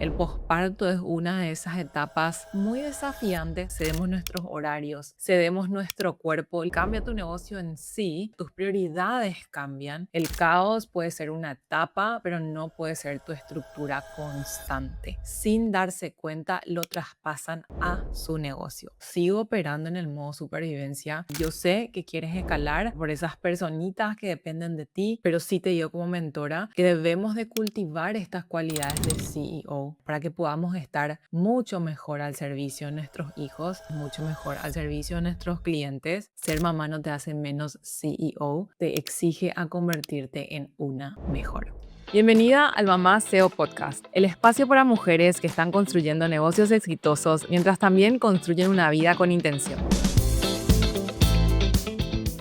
El posparto es una de esas etapas muy desafiantes. Cedemos nuestros horarios, cedemos nuestro cuerpo, cambia tu negocio en sí, tus prioridades cambian. El caos puede ser una etapa, pero no puede ser tu estructura constante. Sin darse cuenta, lo traspasan a su negocio. Sigo operando en el modo supervivencia. Yo sé que quieres escalar por esas personitas que dependen de ti, pero sí te digo como mentora que debemos de cultivar estas cualidades de CEO para que podamos estar mucho mejor al servicio de nuestros hijos, mucho mejor al servicio de nuestros clientes. Ser mamá no te hace menos CEO, te exige a convertirte en una mejor. Bienvenida al Mamá SEO Podcast, el espacio para mujeres que están construyendo negocios exitosos mientras también construyen una vida con intención.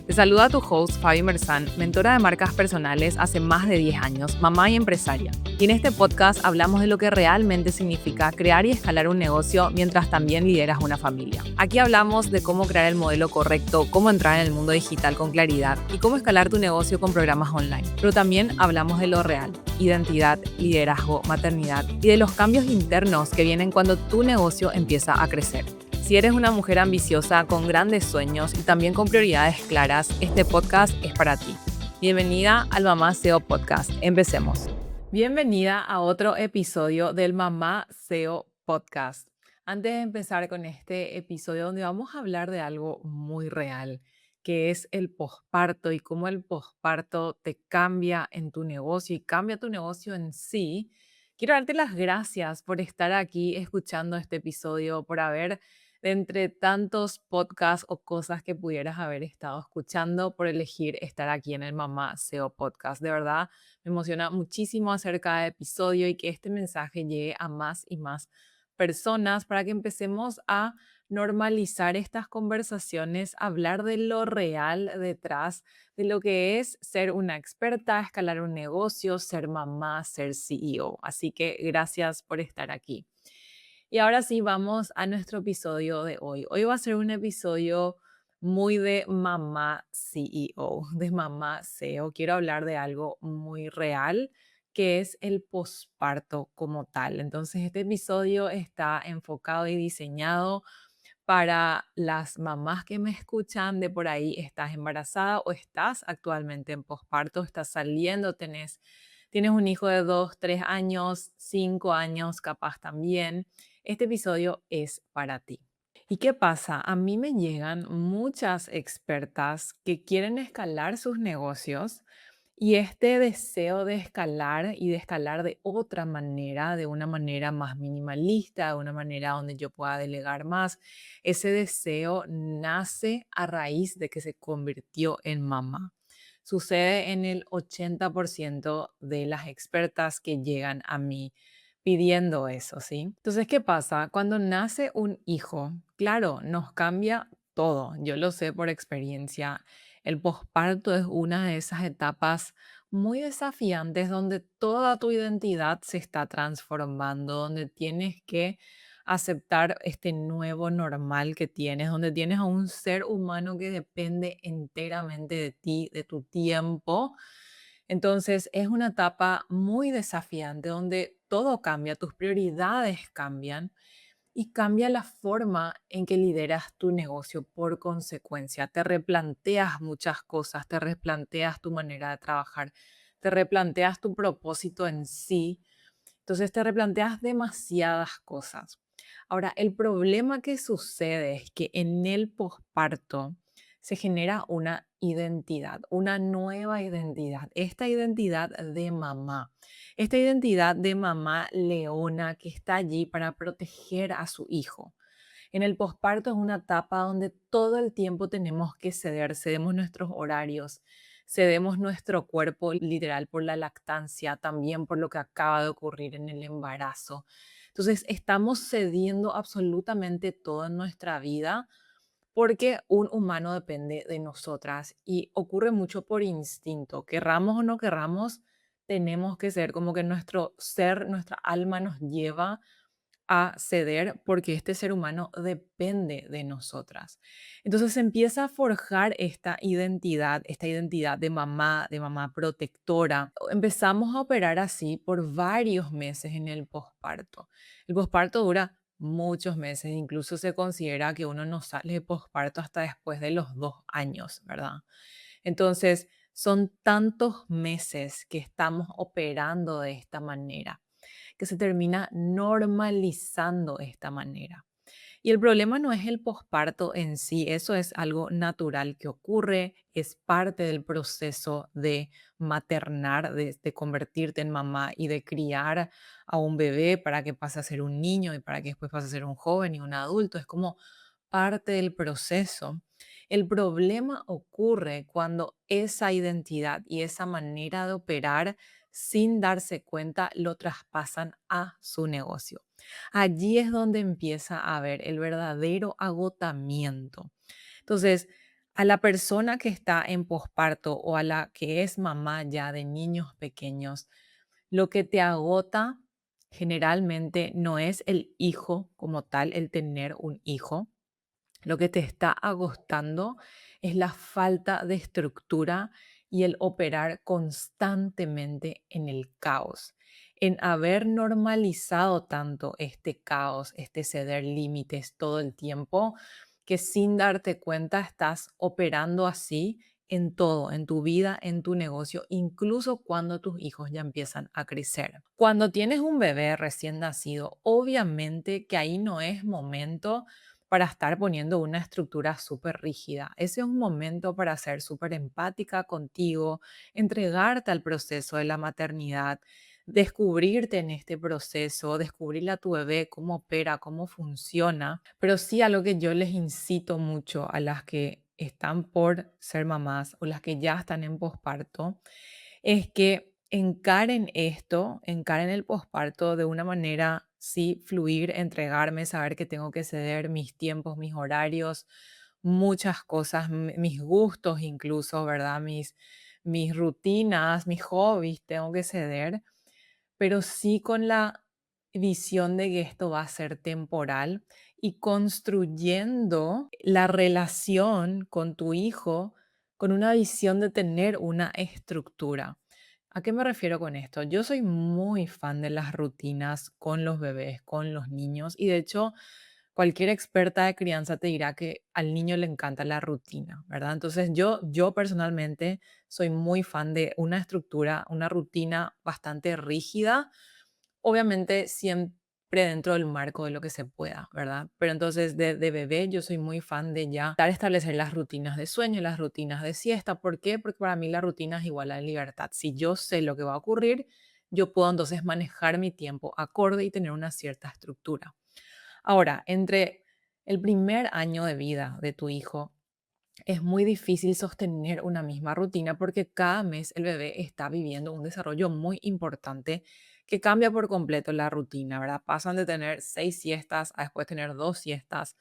Te saluda tu host, Fabi Merzán, mentora de marcas personales hace más de 10 años, mamá y empresaria. Y en este podcast hablamos de lo que realmente significa crear y escalar un negocio mientras también lideras una familia. Aquí hablamos de cómo crear el modelo correcto, cómo entrar en el mundo digital con claridad y cómo escalar tu negocio con programas online. Pero también hablamos de lo real, identidad, liderazgo, maternidad y de los cambios internos que vienen cuando tu negocio empieza a crecer. Si eres una mujer ambiciosa, con grandes sueños y también con prioridades claras, este podcast es para ti. Bienvenida al Mamá SEO Podcast. Empecemos. Bienvenida a otro episodio del Mamá SEO Podcast. Antes de empezar con este episodio donde vamos a hablar de algo muy real, que es el posparto y cómo el posparto te cambia en tu negocio y cambia tu negocio en sí, quiero darte las gracias por estar aquí escuchando este episodio, por haber de entre tantos podcasts o cosas que pudieras haber estado escuchando, por elegir estar aquí en el Mamá SEO Podcast. De verdad, me emociona muchísimo hacer cada episodio y que este mensaje llegue a más y más personas para que empecemos a normalizar estas conversaciones, hablar de lo real detrás de lo que es ser una experta, escalar un negocio, ser mamá, ser CEO. Así que gracias por estar aquí. Y ahora sí, vamos a nuestro episodio de hoy. Hoy va a ser un episodio muy de mamá CEO, de mamá SEO. Quiero hablar de algo muy real, que es el posparto como tal. Entonces, este episodio está enfocado y diseñado para las mamás que me escuchan de por ahí. Estás embarazada o estás actualmente en posparto, estás saliendo, tienes un hijo de 2, 3 años, 5 años, capaz también. Este episodio es para ti. ¿Y qué pasa? A mí me llegan muchas expertas que quieren escalar sus negocios y este deseo de escalar y de escalar de otra manera, de una manera más minimalista, de una manera donde yo pueda delegar más, ese deseo nace a raíz de que se convirtió en mamá. Sucede en el 80% de las expertas que llegan a mí pidiendo eso, ¿sí? Entonces, ¿qué pasa? Cuando nace un hijo, claro, nos cambia todo. Yo lo sé por experiencia. El posparto es una de esas etapas muy desafiantes donde toda tu identidad se está transformando, donde tienes que aceptar este nuevo normal que tienes, donde tienes a un ser humano que depende enteramente de ti, de tu tiempo. Entonces es una etapa muy desafiante donde todo cambia, tus prioridades cambian y cambia la forma en que lideras tu negocio por consecuencia. Te replanteas muchas cosas, te replanteas tu manera de trabajar, te replanteas tu propósito en sí. Entonces te replanteas demasiadas cosas. Ahora, el problema que sucede es que en el posparto se genera una identidad, una nueva identidad, esta identidad de mamá, esta identidad de mamá leona que está allí para proteger a su hijo. En el posparto es una etapa donde todo el tiempo tenemos que ceder, cedemos nuestros horarios, cedemos nuestro cuerpo literal por la lactancia, también por lo que acaba de ocurrir en el embarazo. Entonces estamos cediendo absolutamente todo en nuestra vida porque un humano depende de nosotras y ocurre mucho por instinto. Querramos o no querramos, tenemos que ser como que nuestro ser, nuestra alma nos lleva a ceder porque este ser humano depende de nosotras. Entonces se empieza a forjar esta identidad de mamá protectora. Empezamos a operar así por varios meses en el posparto. El posparto dura muchos meses, incluso se considera que uno no sale de posparto hasta después de los 2 años, ¿verdad? Entonces, son tantos meses que estamos operando de esta manera, que se termina normalizando esta manera. Y el problema no es el posparto en sí, eso es algo natural que ocurre, es parte del proceso de maternar, de convertirte en mamá y de criar a un bebé para que pase a ser un niño y para que después pase a ser un joven y un adulto. Es como parte del proceso. El problema ocurre cuando esa identidad y esa manera de operar sin darse cuenta lo traspasan a su negocio. Allí es donde empieza a haber el verdadero agotamiento. Entonces, a la persona que está en posparto o a la que es mamá ya de niños pequeños, lo que te agota generalmente no es el hijo como tal, el tener un hijo. Lo que te está agotando es la falta de estructura y el operar constantemente en el caos, en haber normalizado tanto este caos, este ceder límites todo el tiempo, que sin darte cuenta estás operando así en todo, en tu vida, en tu negocio, incluso cuando tus hijos ya empiezan a crecer. Cuando tienes un bebé recién nacido, obviamente que ahí no es momento para estar poniendo una estructura súper rígida. Ese es un momento para ser súper empática contigo, entregarte al proceso de la maternidad, descubrirte en este proceso, descubrirle a tu bebé cómo opera, cómo funciona. Pero sí, algo que yo les incito mucho a las que están por ser mamás o las que ya están en posparto, es que encaren esto, encaren el posparto de una manera, sí, fluir, entregarme, saber que tengo que ceder mis tiempos, mis horarios, muchas cosas, mis gustos incluso, ¿verdad? Mis rutinas, mis hobbies, tengo que ceder, pero sí con la visión de que esto va a ser temporal y construyendo la relación con tu hijo con una visión de tener una estructura. ¿A qué me refiero con esto? Yo soy muy fan de las rutinas con los bebés, con los niños y de hecho cualquier experta de crianza te dirá que al niño le encanta la rutina, ¿verdad? Entonces yo personalmente soy muy fan de una estructura, una rutina bastante rígida, obviamente siempre dentro del marco de lo que se pueda, ¿verdad? Pero entonces de bebé yo soy muy fan de ya dar establecer las rutinas de sueño, las rutinas de siesta. ¿Por qué? Porque para mí la rutina es igual a libertad. Si yo sé lo que va a ocurrir, yo puedo entonces manejar mi tiempo acorde y tener una cierta estructura. Ahora, entre el primer año de vida de tu hijo es muy difícil sostener una misma rutina porque cada mes el bebé está viviendo un desarrollo muy importante que cambia por completo la rutina, ¿verdad? Pasan de tener 6 siestas a después tener 2 siestas,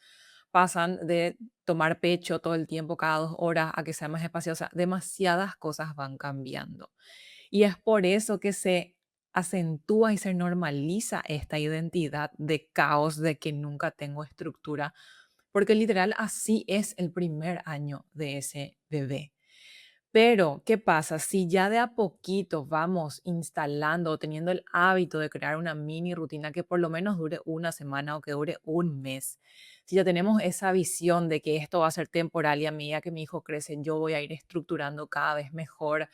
pasan de tomar pecho todo el tiempo, cada 2 horas, a que sea más espacio, o sea, demasiadas cosas van cambiando. Y es por eso que se acentúa y se normaliza esta identidad de caos, de que nunca tengo estructura, porque literal así es el primer año de ese bebé. Pero, ¿qué pasa? Si ya de a poquito vamos instalando o teniendo el hábito de crear una mini rutina que por lo menos dure una semana o que dure un mes, si ya tenemos esa visión de que esto va a ser temporal y a medida que mi hijo crece, yo voy a ir estructurando cada vez mejor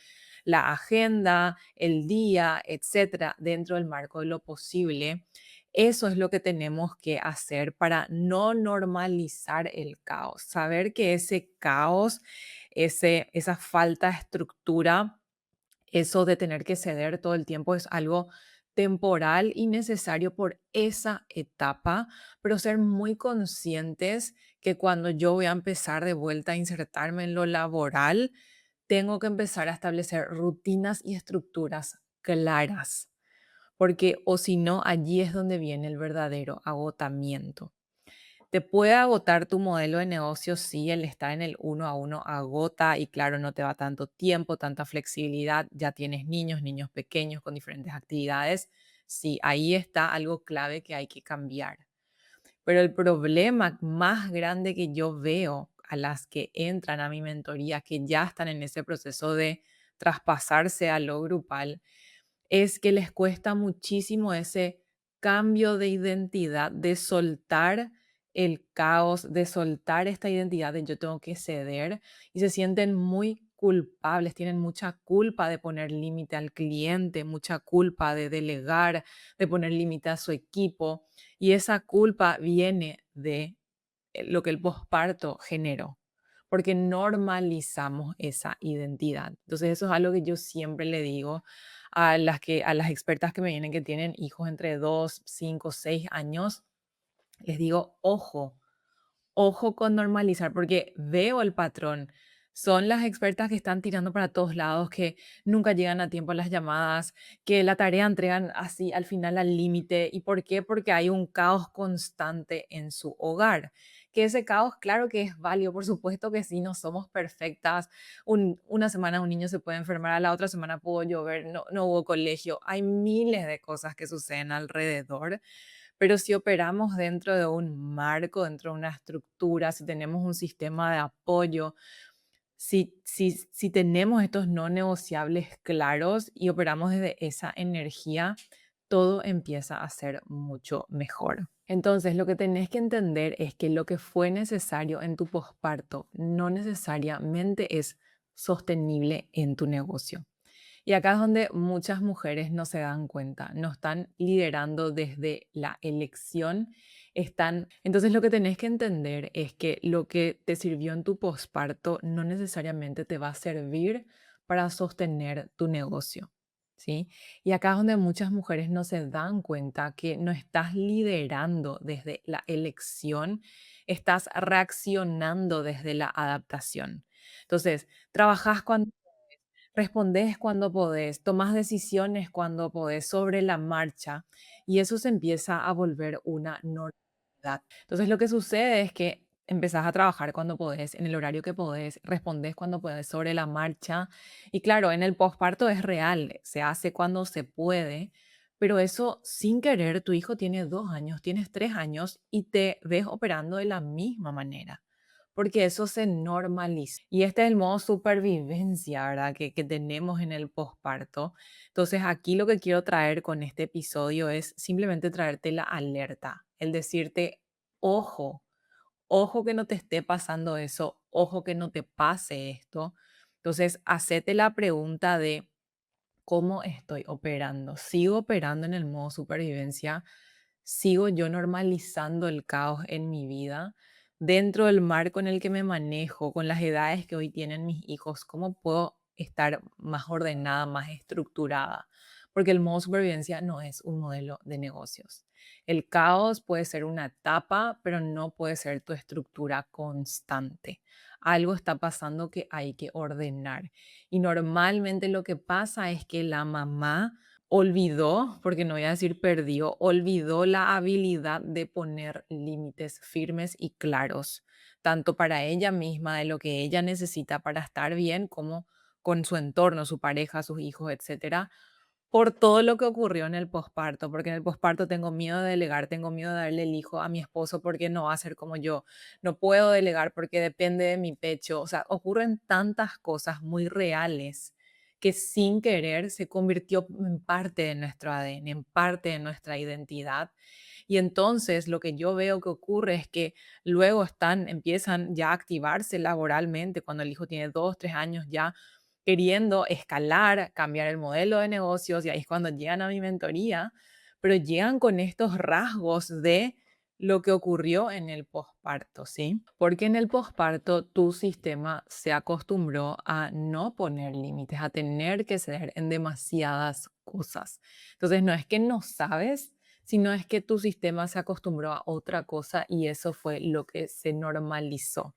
la agenda, el día, etcétera, dentro del marco de lo posible, eso es lo que tenemos que hacer para no normalizar el caos. Saber que ese caos, esa falta de estructura, eso de tener que ceder todo el tiempo es algo temporal y necesario por esa etapa, pero ser muy conscientes que cuando yo voy a empezar de vuelta a insertarme en lo laboral, tengo que empezar a establecer rutinas y estructuras claras, porque o si no, allí es donde viene el verdadero agotamiento. Te puede agotar tu modelo de negocio, sí, el estar en el uno a uno agota y claro, no te va tanto tiempo, tanta flexibilidad, ya tienes niños, niños pequeños con diferentes actividades, Sí, ahí está algo clave que hay que cambiar. Pero el problema más grande que yo veo a las que entran a mi mentoría, que ya están en ese proceso de traspasarse a lo grupal, es que les cuesta muchísimo ese cambio de identidad, de soltar el caos, de soltar esta identidad de yo tengo que ceder y se sienten muy culpables, tienen mucha culpa de poner límite al cliente, mucha culpa de delegar, de poner límite a su equipo y esa culpa viene de lo que el posparto generó, porque normalizamos esa identidad. Entonces eso es algo que yo siempre le digo a las expertas que me vienen que tienen hijos entre 2 5 6 años, les digo, ojo, ojo con normalizar, porque veo el patrón. Son las expertas que están tirando para todos lados, que nunca llegan a tiempo a las llamadas, que la tarea entregan así al final al límite. ¿Y por qué? Porque hay un caos constante en su hogar. Que ese caos, claro que es válido, por supuesto que sí, no somos perfectas. Una semana un niño se puede enfermar, a la otra semana pudo llover, no hubo colegio. Hay miles de cosas que suceden alrededor, pero si operamos dentro de un marco, dentro de una estructura, si tenemos un sistema de apoyo, si tenemos estos no negociables claros y operamos desde esa energía, todo empieza a ser mucho mejor. Entonces, lo que tenés que entender es que lo que fue necesario en tu posparto no necesariamente es sostenible en tu negocio. Y acá es donde muchas mujeres no se dan cuenta, no están liderando desde la elección, están... Entonces lo que tenés que entender es que lo que te sirvió en tu posparto no necesariamente te va a servir para sostener tu negocio, ¿sí? Y acá es donde muchas mujeres no se dan cuenta que no estás liderando desde la elección, estás reaccionando desde la adaptación. Entonces, trabajas cuando respondes cuando podés, tomás decisiones cuando podés sobre la marcha y eso se empieza a volver una normalidad. Entonces lo que sucede es que empezás a trabajar cuando podés, en el horario que podés, respondés cuando podés sobre la marcha y claro, en el posparto es real, se hace cuando se puede, pero eso sin querer, tu hijo tiene 2 años, tienes 3 años y te ves operando de la misma manera porque eso se normaliza. Y este es el modo supervivencia, ¿verdad? Que tenemos en el posparto. Entonces, aquí lo que quiero traer con este episodio es simplemente traerte la alerta, el decirte, ojo, ojo que no te esté pasando eso, ojo que no te pase esto. Entonces, hacete la pregunta de cómo estoy operando. ¿Sigo operando en el modo supervivencia? ¿Sigo yo normalizando el caos en mi vida? Dentro del marco en el que me manejo, con las edades que hoy tienen mis hijos, ¿cómo puedo estar más ordenada, más estructurada? Porque el modo supervivencia no es un modelo de negocios. El caos puede ser una etapa, pero no puede ser tu estructura constante. Algo está pasando que hay que ordenar. Y normalmente lo que pasa es que la mamá olvidó, porque no voy a decir perdió, olvidó la habilidad de poner límites firmes y claros, tanto para ella misma, de lo que ella necesita para estar bien, como con su entorno, su pareja, sus hijos, etcétera, por todo lo que ocurrió en el posparto, porque en el posparto tengo miedo de delegar, tengo miedo de darle el hijo a mi esposo porque no va a ser como yo, no puedo delegar porque depende de mi pecho, o sea, ocurren tantas cosas muy reales que sin querer se convirtió en parte de nuestro ADN, en parte de nuestra identidad. Y entonces lo que yo veo que ocurre es que luego empiezan ya a activarse laboralmente cuando el hijo tiene 2, 3 años ya queriendo escalar, cambiar el modelo de negocios y ahí es cuando llegan a mi mentoría, pero llegan con estos rasgos de lo que ocurrió en el posparto, ¿sí? Porque en el posparto tu sistema se acostumbró a no poner límites, a tener que ceder en demasiadas cosas. Entonces no es que no sabes, sino es que tu sistema se acostumbró a otra cosa y eso fue lo que se normalizó.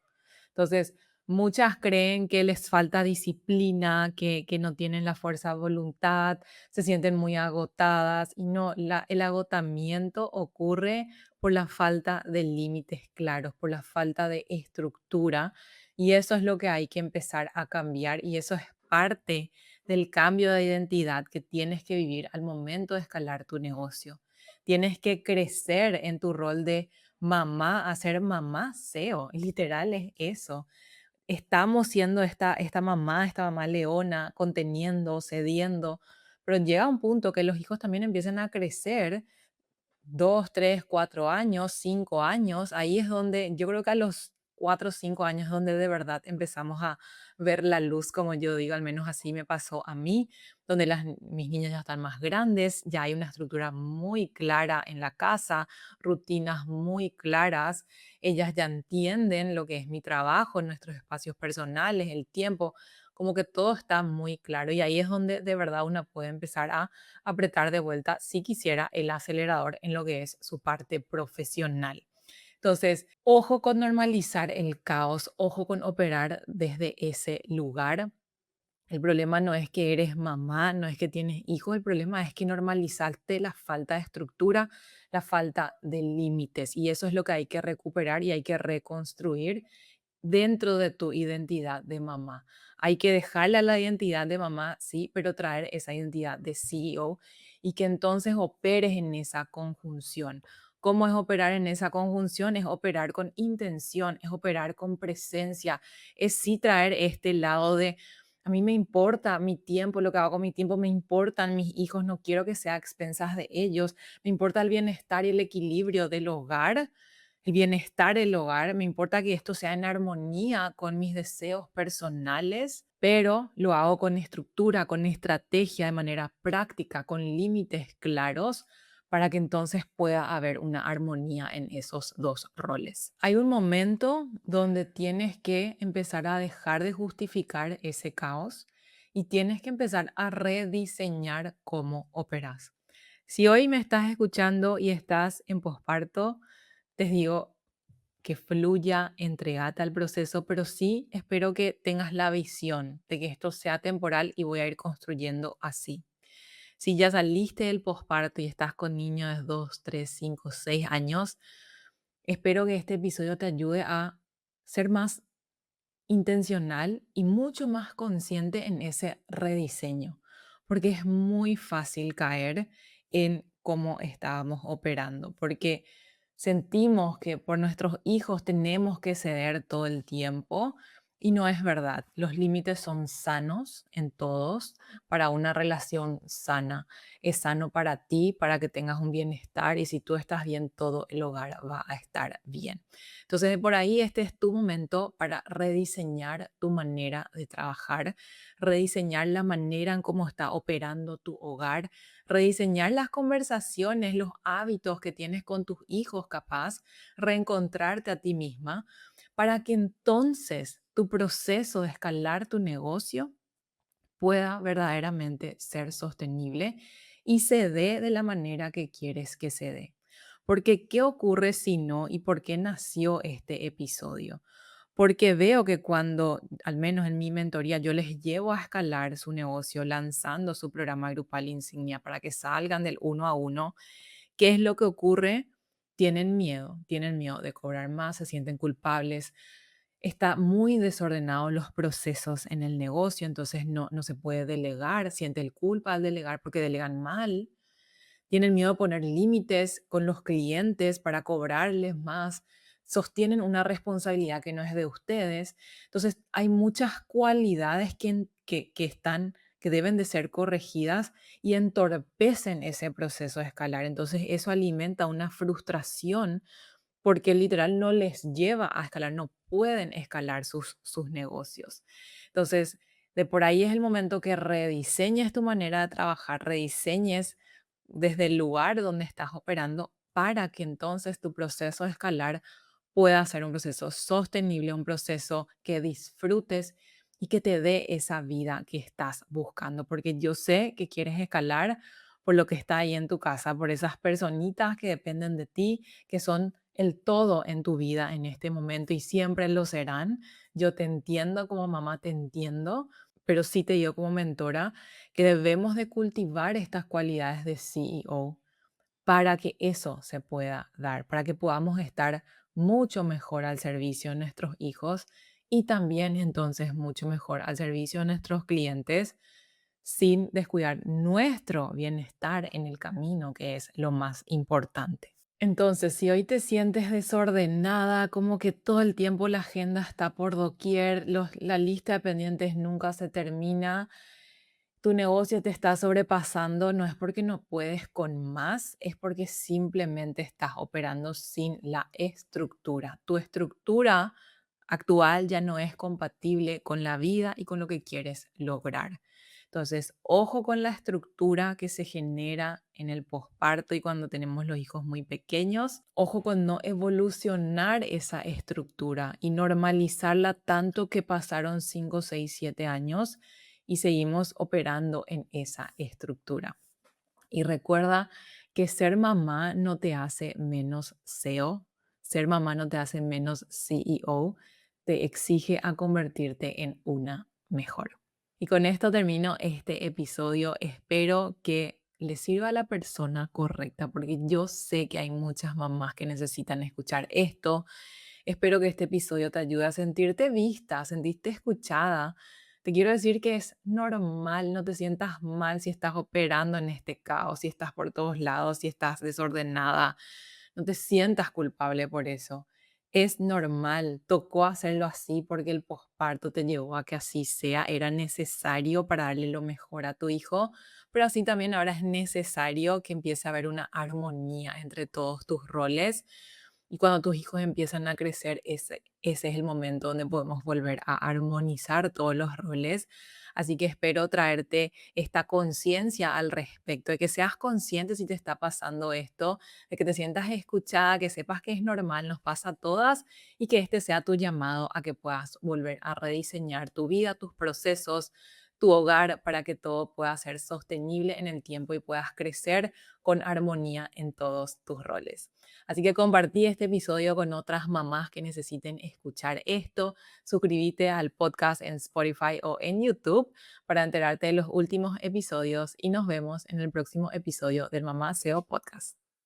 Entonces, muchas creen que les falta disciplina, que no tienen la fuerza de voluntad, se sienten muy agotadas y no, el agotamiento ocurre por la falta de límites claros, por la falta de estructura y eso es lo que hay que empezar a cambiar y eso es parte del cambio de identidad que tienes que vivir al momento de escalar tu negocio. Tienes que crecer en tu rol de mamá a ser mamá SEO. Literal es eso. Estamos siendo esta mamá leona, conteniendo, cediendo, pero llega un punto que los hijos también empiezan a crecer 2, 3, 4 años, 5 años, ahí es donde yo creo que a los 4 o 5 años es donde de verdad empezamos a ver la luz, como yo digo, al menos así me pasó a mí, donde mis niñas ya están más grandes, ya hay una estructura muy clara en la casa, rutinas muy claras, ellas ya entienden lo que es mi trabajo, nuestros espacios personales, el tiempo, como que todo está muy claro y ahí es donde de verdad una puede empezar a apretar de vuelta si quisiera el acelerador en lo que es su parte profesional. Entonces, ojo con normalizar el caos, ojo con operar desde ese lugar. El problema no es que eres mamá, no es que tienes hijos, el problema es que normalizaste la falta de estructura, la falta de límites y eso es lo que hay que recuperar y hay que reconstruir dentro de tu identidad de mamá. Hay que dejarle a la identidad de mamá, sí, pero traer esa identidad de CEO y que entonces operes en esa conjunción. ¿Cómo es operar en esa conjunción? Es operar con intención, es operar con presencia, es sí traer este lado de, a mí me importa mi tiempo, lo que hago con mi tiempo, me importan mis hijos, no quiero que sea a expensas de ellos, me importa el bienestar y el equilibrio del hogar, el bienestar del hogar, me importa que esto sea en armonía con mis deseos personales, pero lo hago con estructura, con estrategia, de manera práctica, con límites claros, para que entonces pueda haber una armonía en esos dos roles. Hay un momento donde tienes que empezar a dejar de justificar ese caos y tienes que empezar a rediseñar cómo operas. Si hoy me estás escuchando y estás en posparto, te digo que fluya, entregate al proceso, pero sí espero que tengas la visión de que esto sea temporal y voy a ir construyendo así. Si ya saliste del posparto y estás con niños de 2, 3, 5, 6 años, espero que este episodio te ayude a ser más intencional y mucho más consciente en ese rediseño, porque es muy fácil caer en cómo estábamos operando, porque sentimos que por nuestros hijos tenemos que ceder todo el tiempo y no es verdad. Los límites son sanos en todos para una relación sana. Es sano para ti, para que tengas un bienestar y si tú estás bien, todo el hogar va a estar bien. Entonces, por ahí este es tu momento para rediseñar tu manera de trabajar, rediseñar la manera en cómo está operando tu hogar, rediseñar las conversaciones, los hábitos que tienes con tus hijos, capaz, reencontrarte a ti misma, para que entonces tu proceso de escalar tu negocio pueda verdaderamente ser sostenible y se dé de la manera que quieres que se dé. Porque, ¿qué ocurre si no y por qué nació este episodio? Porque veo que cuando, al menos en mi mentoría, yo les llevo a escalar su negocio lanzando su programa grupal insignia para que salgan del uno a uno, ¿qué es lo que ocurre? Tienen miedo de cobrar más, se sienten culpables, está muy desordenado los procesos en el negocio, entonces no se puede delegar, siente el culpa al delegar porque delegan mal, tienen miedo a poner límites con los clientes para cobrarles más, sostienen una responsabilidad que no es de ustedes. Entonces, hay muchas cualidades que están, que deben de ser corregidas y entorpecen ese proceso de escalar. Entonces, eso alimenta una frustración porque literal no les lleva a escalar, no pueden escalar sus negocios. Entonces, de por ahí es el momento que rediseñes tu manera de trabajar, rediseñes desde el lugar donde estás operando para que entonces tu proceso de escalar pueda ser un proceso sostenible, un proceso que disfrutes y que te dé esa vida que estás buscando. Porque yo sé que quieres escalar por lo que está ahí en tu casa, por esas personitas que dependen de ti, que son el todo en tu vida en este momento y siempre lo serán. Yo te entiendo como mamá, te entiendo, pero sí te digo como mentora que debemos de cultivar estas cualidades de CEO para que eso se pueda dar, para que podamos estar mucho mejor al servicio de nuestros hijos y también entonces mucho mejor al servicio de nuestros clientes sin descuidar nuestro bienestar en el camino, que es lo más importante. Entonces, si hoy te sientes desordenada, como que todo el tiempo la agenda está por doquier, la lista de pendientes nunca se termina, tu negocio te está sobrepasando, no es porque no puedes con más, es porque simplemente estás operando sin la estructura. Tu estructura actual ya no es compatible con la vida y con lo que quieres lograr. Entonces, ojo con la estructura que se genera en el posparto y cuando tenemos los hijos muy pequeños. Ojo con no evolucionar esa estructura y normalizarla tanto que pasaron 5, 6, 7 años y seguimos operando en esa estructura. Y recuerda que ser mamá no te hace menos CEO, ser mamá no te hace menos CEO, te exige a convertirte en una mejor. Y con esto termino este episodio. Espero que le sirva a la persona correcta, porque yo sé que hay muchas mamás que necesitan escuchar esto. Espero que este episodio te ayude a sentirte vista, a sentirte escuchada. Te quiero decir que es normal, no te sientas mal si estás operando en este caos, si estás por todos lados, si estás desordenada. No te sientas culpable por eso. Es normal, tocó hacerlo así porque el posparto te llevó a que así sea, era necesario para darle lo mejor a tu hijo, pero así también ahora es necesario que empiece a haber una armonía entre todos tus roles y cuando tus hijos empiezan a crecer, ese es el momento donde podemos volver a armonizar todos los roles. Así que espero traerte esta conciencia al respecto, de que seas consciente si te está pasando esto, de que te sientas escuchada, que sepas que es normal, nos pasa a todas y que este sea tu llamado a que puedas volver a rediseñar tu vida, tus procesos, tu hogar para que todo pueda ser sostenible en el tiempo y puedas crecer con armonía en todos tus roles. Así que compartí este episodio con otras mamás que necesiten escuchar esto. Suscríbete al podcast en Spotify o en YouTube para enterarte de los últimos episodios y nos vemos en el próximo episodio del Mamá SEO Podcast.